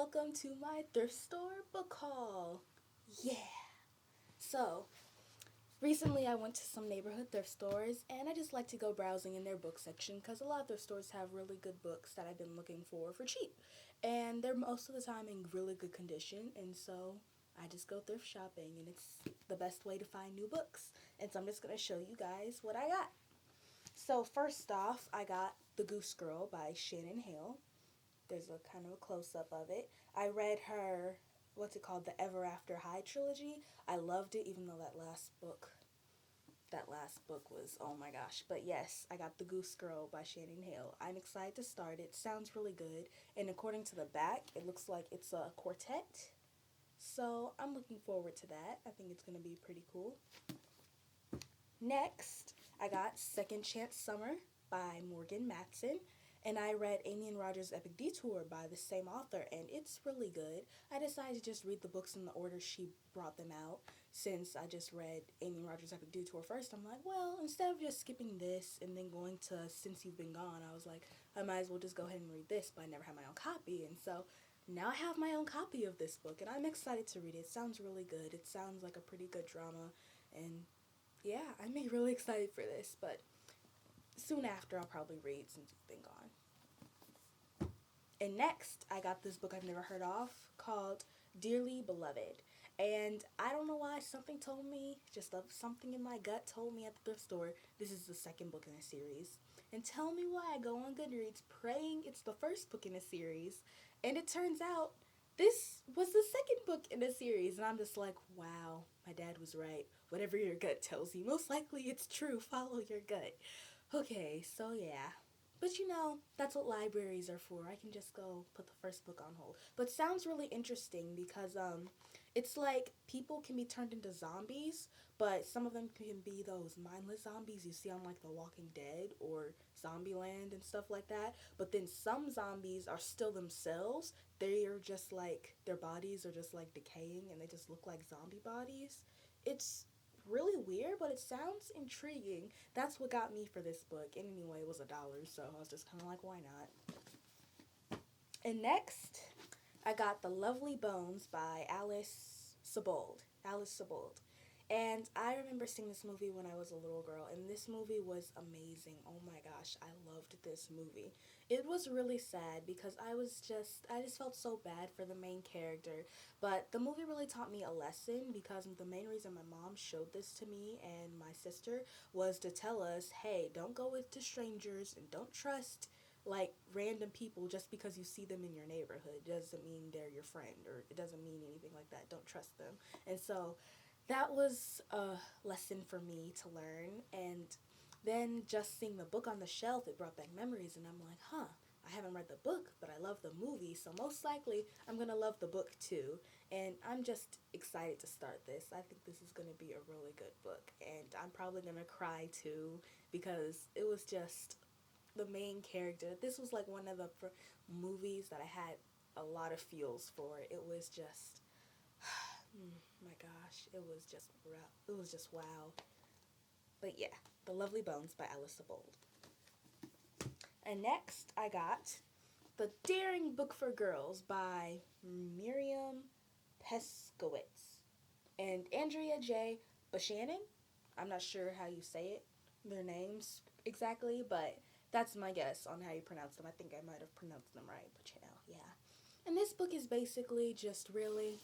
welcome to my thrift store book haul. Yeah. So, recently I went to some neighborhood thrift stores and I just like to go browsing in their book section because a lot of thrift stores have really good books that I've been looking for cheap. And they're most of the time in really good condition, and so I just go thrift shopping and it's the best way to find new books. And so I'm just going to show you guys what I got. So, first off, I got The Goose Girl by Shannon Hale. There's a kind of a close up of it. I read her, what's it called, the Ever After High trilogy. I loved it, even though that last book was, oh my gosh. But yes, I got The Goose Girl by Shannon Hale. I'm excited to start it. Sounds really good. And according to the back, it looks like it's a quartet. So I'm looking forward to that. I think it's going to be pretty cool. Next, I got Second Chance Summer by Morgan Matson. And I read Amy and Roger's Epic Detour by the same author, and it's really good. I decided to just read the books in the order she brought them out. Since I just read Amy and Roger's Epic Detour first, I'm like, well, instead of just skipping this and then going to Since You've Been Gone, I was like, I might as well just go ahead and read this, but I never had my own copy. And so now I have my own copy of this book, and I'm excited to read it. It sounds really good. It sounds like a pretty good drama, and yeah, I'm really excited for this, but soon after I'll probably read Since You've Been Gone. And next, I got this book I've never heard of called Dearly Beloved. And I don't know why, something told me, something in my gut told me at the thrift store, this is the second book in a series. And tell me why I go on Goodreads praying it's the first book in a series. And it turns out this was the second book in a series. And I'm just like, wow, my dad was right. Whatever your gut tells you, most likely it's true. Follow your gut. Okay, so yeah. But that's what libraries are for. I can just go put the first book on hold. But sounds really interesting because it's like people can be turned into zombies, but some of them can be those mindless zombies you see on like The Walking Dead or Zombieland and stuff like that. But then some zombies are still themselves. They are just like their bodies are just like decaying and they just look like zombie bodies. It's really weird, but it sounds intriguing. That's what got me for this book. And anyway, it was $1, so I was just kind of like, why not? And next, I got The Lovely Bones by Alice Sebold. Alice Sebold. And I remember seeing this movie when I was a little girl, and this movie was amazing. Oh my gosh, I loved this movie. It was really sad because I just felt so bad for the main character. But the movie really taught me a lesson because the main reason my mom showed this to me and my sister was to tell us, hey, don't go with to strangers and don't trust like random people just because you see them in your neighborhood doesn't mean they're your friend, or it doesn't mean anything like that. Don't trust them. And so that was a lesson for me to learn. And then just seeing the book on the shelf, it brought back memories, and I'm like, huh, I haven't read the book, but I love the movie, so most likely I'm gonna love the book too. And I'm just excited to start this. I think this is gonna be a really good book, and I'm probably gonna cry too because it was just the main character. This was like one of the movies that I had a lot of feels for. It was just, my gosh, it was just wow. But yeah, The Lovely Bones by Alice Sebold. And next, I got The Daring Book for Girls by Miriam Peskowitz and Andrea J. Buchanan. I'm not sure how you say it, their names exactly, but that's my guess on how you pronounce them. I think I might have pronounced them right, but yeah. And this book is basically just really,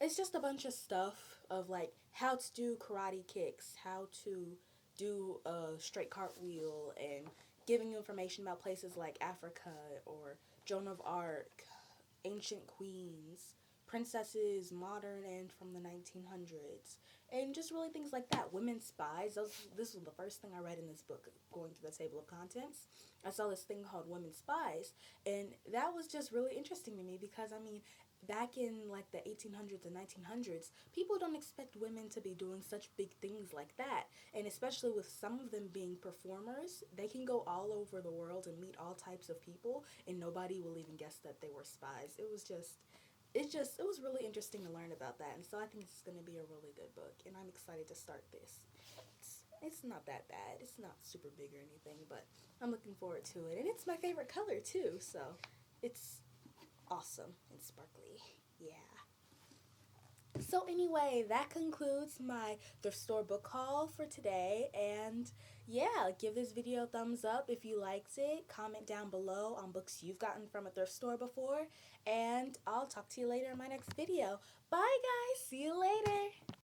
it's just a bunch of stuff of like how to do karate kicks, how to do a straight cartwheel, and giving you information about places like Africa or Joan of Arc, ancient queens, princesses, modern and from the 1900s, and just really things like that. Women spies. This was the first thing I read in this book. Going through the table of contents, I saw this thing called Women Spies, and that was just really interesting to me because I mean, back in like the 1800s and 1900s, people don't expect women to be doing such big things like that. And especially with some of them being performers, they can go all over the world and meet all types of people, and nobody will even guess that they were spies. It was really interesting to learn about that. And so I think it's going to be a really good book, and I'm excited to start this. It's not that bad. It's not super big or anything, but I'm looking forward to it. And it's my favorite color too, so it's awesome and sparkly. Yeah. So anyway, that concludes my thrift store book haul for today. And yeah, give this video a thumbs up if you liked it. Comment down below on books you've gotten from a thrift store before. And I'll talk to you later in my next video. Bye guys. See you later.